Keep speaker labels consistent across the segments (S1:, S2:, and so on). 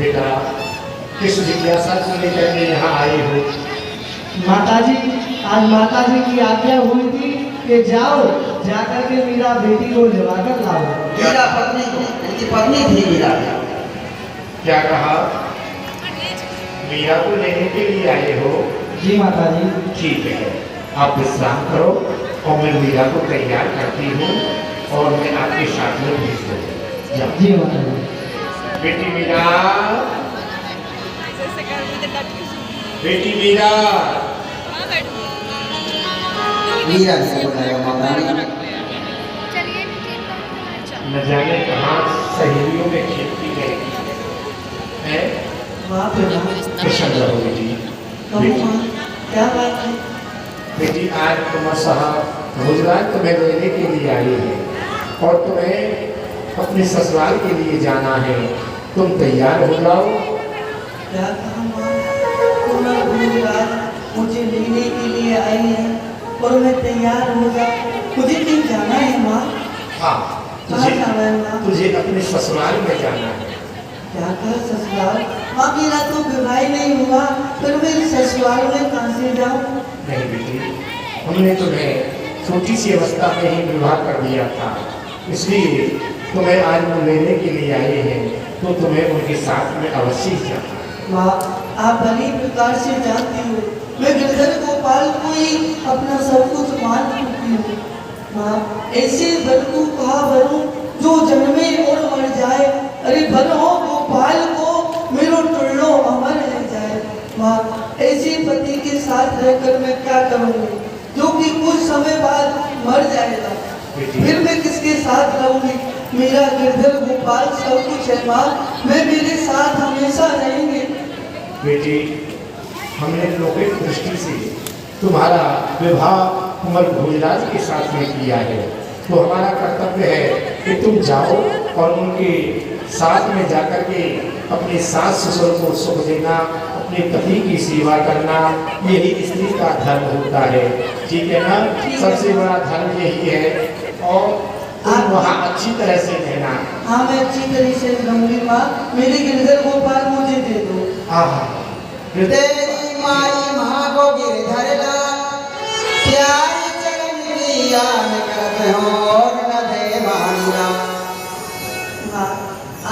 S1: बेटा किस जिज्ञासा को लेकर के यहाँ आए हो?
S2: माताजी, आज माताजी की आज्ञा हुई थी कि जाओ जाकर के मीरा बेटी को लेवाकर लाओ।
S3: मीरा पत्नी, उनकी पत्नी थी मीरा।
S1: क्या कहा? मीरा को लेने के लिए आए हो?
S2: जी माताजी।
S1: ठीक है, आप विश्राम करो और मैं मीरा को तैयार करती हूँ और मैं आपके साथ में भेज दूँगा।
S2: जी माताजी।
S1: बेटी मीरा, बेटी मीरा।
S3: मीरा से बताया माता रानी।
S1: न जाने कहाँ सहेलियों में खेलती गई है।
S2: वहाँ पे ना
S1: प्रसन्न रहो बेटी।
S2: कहूँ माँ, क्या बात है?
S1: बेटी आज क्रमशः गुजरात तुम्हें लेने के लिए आई है और तुम्हें अपने ससुराल के लिए जाना है। तुम तैयार हो जाओ।
S2: क्या कहा माँ? तुम्हारा गुजरात मुझे लेने के लिए आई है और मैं तैयार हो जाऊँ। मुझे कहीं जाना है माँ?
S1: हाँ,
S2: कहाँ जाना है माँ?
S1: तुझे अपने ससुराल में जाना है।
S2: क्या कहा ससुराल? माँ मेरा तो विवाह नहीं हुआ, फिर मैं ससुराल में कहाँ से जाऊँ?
S1: नहीं बेटी, हमने तुम्हें छोटी सी अवस्था में ही विवाह कर दिया था, इसलिए तुम्हें आज वो लेने के लिए आए हैं, तो तुम्हें उनके साथ में अवश्य ही जाना है।
S2: माँ आप भली प्रकार से जानती हो, मैं गिरधर गोपाल को ही अपना सब कुछ मान चुकी हूँ। माँ ऐसे वर को कहा वरूँ जो जन्मे और मर जाए, अरे भर हो गोपाल को मेरो टुल्लो अमर रह जाए। माँ ऐसे पति के साथ रहकर मैं क्या करूँगी जो कि कुछ समय बाद मर जाएगा, फिर मैं किसके साथ रहूँगी? मेरा गिरधर गोपाल सब कुछ है माँ, मैं मेरे साथ हमेशा रहेंगे।
S1: बेटी, हमने लौकिक दृष्टि से तुम्हारा विवाह कुंवर भोजराज के साथ में किया है, तो हमारा कर्तव्य है कि तुम जाओ और उनके साथ में जाकर के अपने सास ससुर को सुख देना, अपने पति की सेवा करना, यही स्त्री का धर्म होता है। ठीक है ना? सबसे बड़ा धर्म यही है और तुम वहाँ अच्छी तरह से रहना।
S2: हाँ मैं अच्छी तरह से रहूंगी माँ, मेरे गिरधर गोपाल मुझे दे दो।
S1: हाँ हाँ,
S3: तेरी माई माँ को गिरधर ला, प्यारी चरण की याद करते हो और न दे मानिया।
S2: हाँ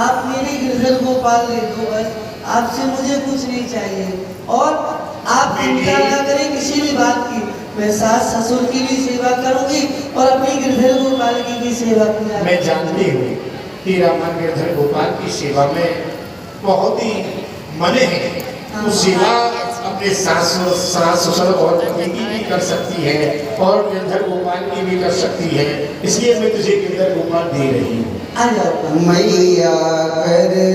S2: आप मेरे गिरधर गोपाल दे दो बस, आपसे मुझे कुछ नहीं चाहिए। और आप चिंता न करें किसी भी बात की, मैं सास ससुर की भी सेवा करूंगी और अपनी गिरधर गोपाल की भी सेवा करूंगी।
S1: मैं जानती हूँ कि रामन गिरधर गोपाल की सेवा में बहुत ही मने है। वो सेवा अपने सास ससुर और पति की भी कर सकती है और गिरधर गोपाल की भी कर सकती है, इसलिए मैं तुझे गिरधर गोपाल दे रही हूँ।
S2: आ जाओ
S3: मैया कर दे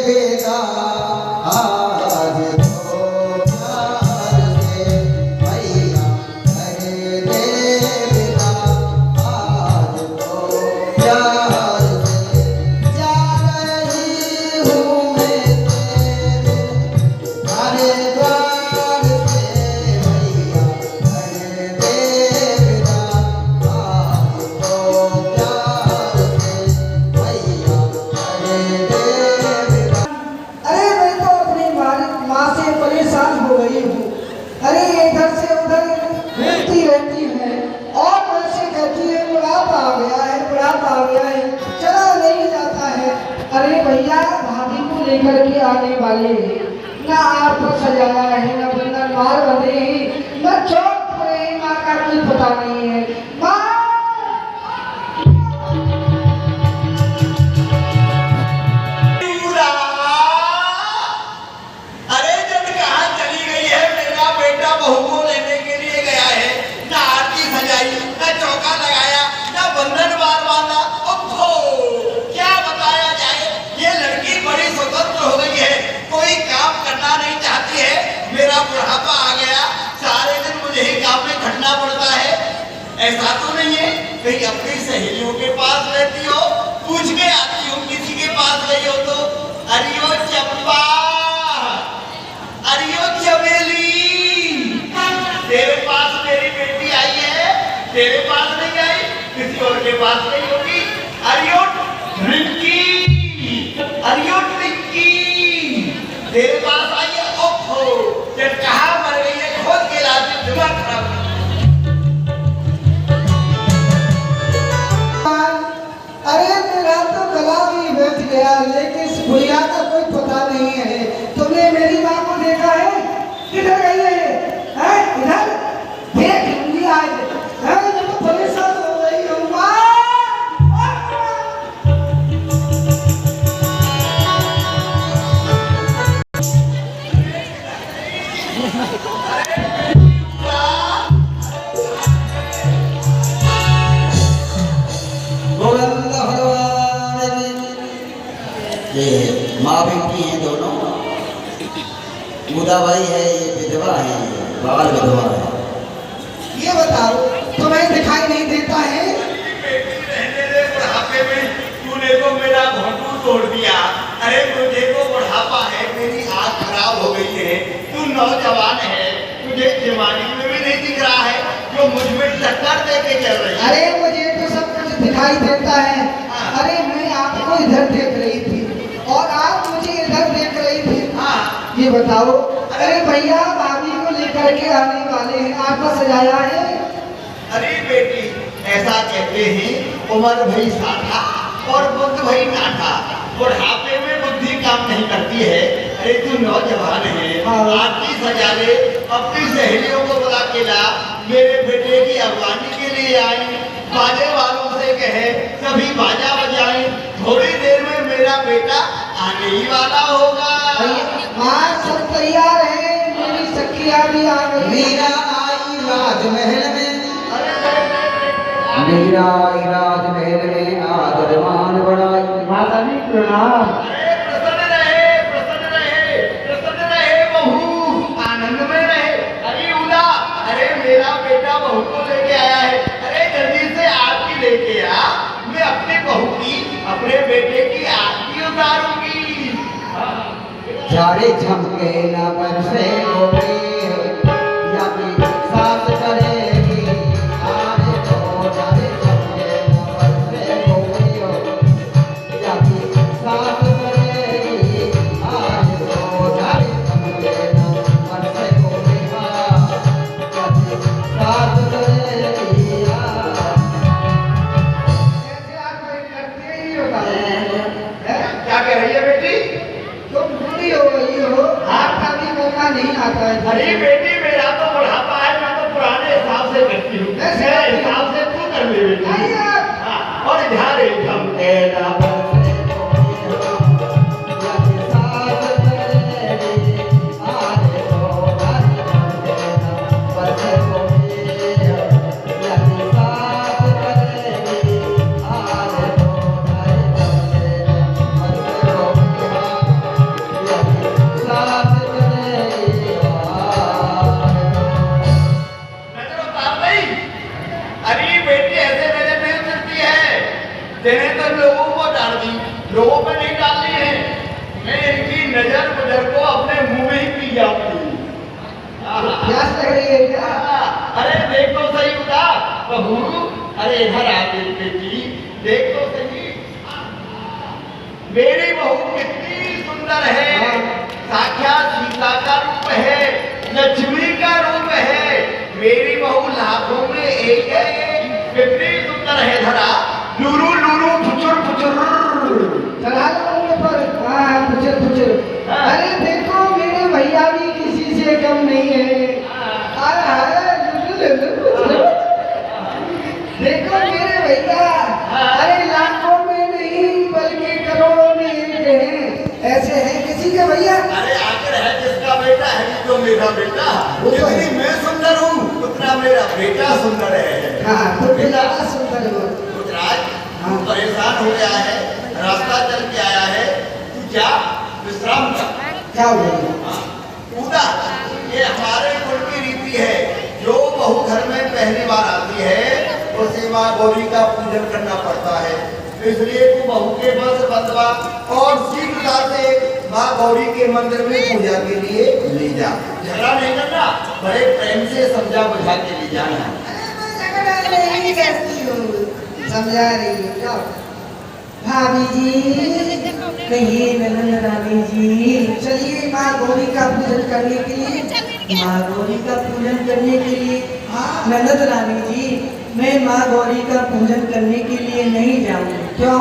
S3: बेटा आज तो प्यार से, मैया कर दे बेटा आज तो प्यार से, जा रही हूँ मैं तेरे हरे द्वार से, मैया कर दे बेटा आज तो प्यार से, मैया कर दे बेटा।
S2: अरे मैं तो अपनी माँ से परेशान हो गई हूँ। अरे इधर से उधर घूमती रहती है और मुझसे कहती है बुढ़ापा आ गया है, बुढ़ापा आ गया है, चला नहीं जाता है। अरे भैया भाभी को लेकर के आने वाले ना आप सजाया है, ना बंधन मार बंधे हैं, ना चौक पर माँ का कोई पता नहीं है। माँ
S4: अरे जब कहाँ चली गई है? मेरा बेटा बहू को लेने के लिए गया है, ना आरती सजाई, ना चौका लगाया, ना बंधन बार बांधा। ओहो, क्या बताया जाए, ये लड़की बड़ी स्वतंत्र हो गई है, कोई काम करना नहीं चाहती है। मेरा बुढ़ापा आ गया, सारे दिन मुझे ही काम में खटना पड़ता है। ऐसा तो नहीं है कहीं अपनी सहेलियों के पास रहती हो? पूछ के आती हूँ किसी के पास गई हो तो। अरियो चंपा, अरियो चमेली, तेरे पास मेरी बेटी आई है, तेरे पास नहीं आई, किसी और के पास गई होगी। अरियो रिंकी, अरियो ट्रिंकी, तेरे पास आई है, ओहो जब कहाँ मर गई है, खोद के लाती, दिमाग खराब।
S3: अरे मेरा तो गला भी बैठ गया, लेकिन इस भैया का कोई पता नहीं है। तुमने मेरी माँ को देखा है? किधर गई है ये? हैं? इधर देख लूंगी आज। हैं? मैं तो परेशान हो गई हूँ। गोविंद भगवान की। ये माँ बेटी हैं दोनों, मुदाबाई है, ये विधवा है, बाल विधवा है। ये बताओ तुम्हें दिखाई नहीं देता है?
S4: बेटी रहने दे, बुढ़ापे में तूने तो मेरा घोंटू तोड़ दिया। अरे मुझे तो बुढ़ापा है, मेरी आँख खराब हो गई है, तू नौजवान है, तुझे जवानी में भी नहीं दिख रहा है जो मुझ में टक्कर दे के चल रही है।
S3: अरे मुझे तो सब कुछ दिखाई देता है। अरे मैं आपको इधर देख रही थी और आप मुझे इधर देख रही थी।
S4: हाँ
S3: ये बताओ, अरे भैया भाभी को लेकर के आने वाले हैं, आपका सजाया है?
S4: अरे बेटी ऐसा कहते हैं, उम्र भई साठा और बुद्ध भई नाठा, बुढ़ापे में बुद्धि काम नहीं करती है। अरे तू नौजवान है, आरती सजा ले, अपनी सहेलियों को बुला के ला, मेरे बेटे की अगवानी के लिए आए, बाजे वालों से कहे सभी बाजा बजाएं, थोड़ी देर में मेरा बेटा आने ही वाला होगा।
S3: माँ सब तैयार है, मेरी सखिया भी आ गई। मीरा आई राजमहल में, मीरा आई राजमहल में, आदर मान बढ़ाई। माता जी प्रणाम।
S4: अरे प्रसन्न रहे बहू, आनंद में रहे। अरे उदा, अरे मेरा बेटा बहू को लेके आया है, अरे जल्दी से आरती लेके आ, मैं अपने बहू की, अपने बेटे की आरती उतारूंगी।
S3: झारे झमके न बरसे गोरे, या की सास करेगी, आरे तो झारे झमके न बरसे गोरे, या की सास करेगी, आरे तो झारे झमके न बरसे गोरे, या की सास करेगी। ऐसे आप करते ही होता है।
S4: क्या कह रही है बेटी?
S3: तुम बूढ़ी हो गई हो, आपका भी मौका नहीं आता है।
S4: अरे बेटी मेरा तो बुढ़ापा है, मैं तो पुराने हिसाब से करती हूँ, मेरे हिसाब से तू कर ले बेटी।
S3: नहीं यार।
S4: हाँ, और झारे झमके ना
S3: बरसे गोरे, या की सास करेगी, आरे तो झारे झमके न बरसे गोरे, या की सास करेगी, आरे तो झारे झमके न बरसे गोरे, या की सास करेगी,
S4: नजर उतार नहीं। अरे बेटी ऐसे नजर नहीं उतरती है, जिन्हें तो लोगों को डाल दी, लोगों पे नहीं डालनी है। मैं इनकी नजर गुजर को अपने मुंह में ही पी जाऊंगी।
S3: प्यास लग रही है क्या?
S4: अरे देख तो सही उदा बहू, अरे इधर आ गई बेटी, देख तो सही, मेरी बहू कितनी सुंदर है, साक्षात सीता का रूप है, लक्ष्मी का रूप है, मेरी बहू लाखों में एक है, कितनी सुंदर है। धरा लूरू लूरू फुचुर फुचुर,
S3: चढ़ा लो मुझे पर। हाँ पुचर पुचर। अरे देखो मेरे भैया भी किसी से कम नहीं है। हाय हाय देखो मेरे भैया, अरे लाखों में नहीं बल्कि करोड़ों में एक हैं। ऐसे हैं किसी के भैया?
S4: अरे आखिर है जिसका बेटा है तो मेरा बेटा, जितनी मैं सुंदर हूँ उतना मेरा बेटा सुंदर है।
S3: हाँ तो बेटा सुंदर हो।
S4: गुजरात तू परेशान हो गया है, रास्ता चल के आया है, तू जा विश्राम कर।
S3: क्या हुआ?
S4: पूजा ये हमारे कुल की रीति है, जो बहू घर में पहली बार आती है उसे माँ गौरी का पूजन करना पड़ता है, इसलिए तू बहू के बस बंधवा और शीघ्रता से माँ गौरी के मंदिर में पूजा के लिए ले जा। झगड़ा नहीं करना, बड़े प्रेम से समझा बुझा के ले जाना।
S3: नहीं करती हूँ, समझा रही हूँ। क्या भाभी जी, कहिए नंदन रानी जी, चलिए माँ माँ गौरी का पूजन करने के लिए।
S2: माँ गौरी का पूजन करने के लिए?
S3: हाँ।
S2: ननद रानी जी, मैं माँ गौरी का पूजन करने के लिए नहीं जाऊंगी।
S3: क्यों?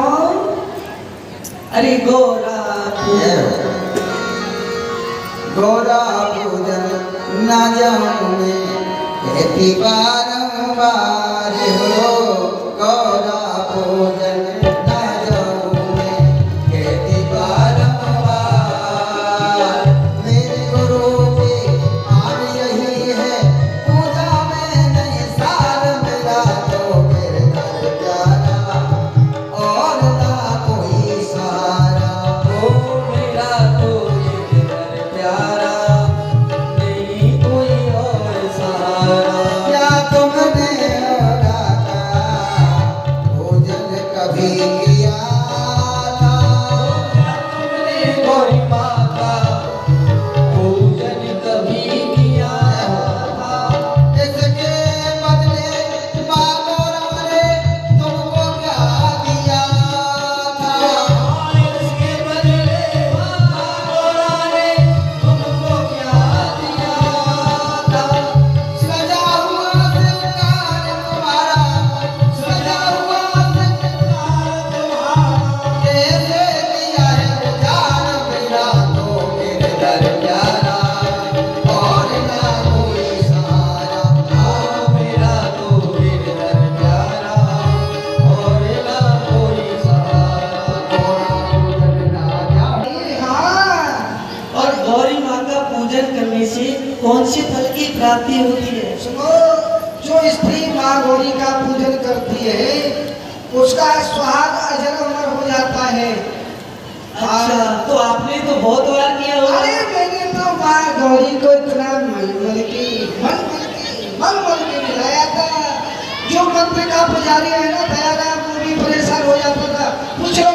S2: अरे गौरा
S3: गौरा पूजन ना जाऊं मैं, कहती बारंबार हो। गौरा पूजन ना जाऊं मैं, कहती बारंबार। मेरे गुरु की मान यही है, पूजा में नहीं सार मेरा तो मेरे घर प्यारा, और ना कोई सहारा।
S2: ओ मेरा तो ये घर प्यारा, नहीं कोई और सहारा।
S3: क्या तुमने राधा भोजन कभी किया था?
S2: तुमने गौरी माँ का पूजन कभी किया था?
S3: इसके बदले माँ गौरा ने तुमको क्या दिया था?
S2: इसके बदले माँ गौरा ने तुमको क्या दिया था?
S3: सजा हुआ श्रृंगार तुम्हारा, सजा हुआ श्रृंगार तुम्हारा, कैसे दिया है उजाड़ मेरा तो मेरे घर प्यारा, और ना कोई सहारा।
S2: मेरा तो मेरे घर प्यारा, और ना कोई सहारा। और गौरी माँ का पूजन करने से कौन से फल की प्राप्ति होती है?
S3: सुनो, जो स्त्री माँ गौरी का पूजन करती है उसका स्वाद अजर अमर हो जाता है।
S2: अच्छा, तो आपने तो बहुत बार किया होगा।
S3: अरे मैंने तो माँ गौरी को इतना मल के मिलाया था, जो मंत्र का पुजारी है ना दयाराम, वो भी परेशान हो जाता था। पूछ लो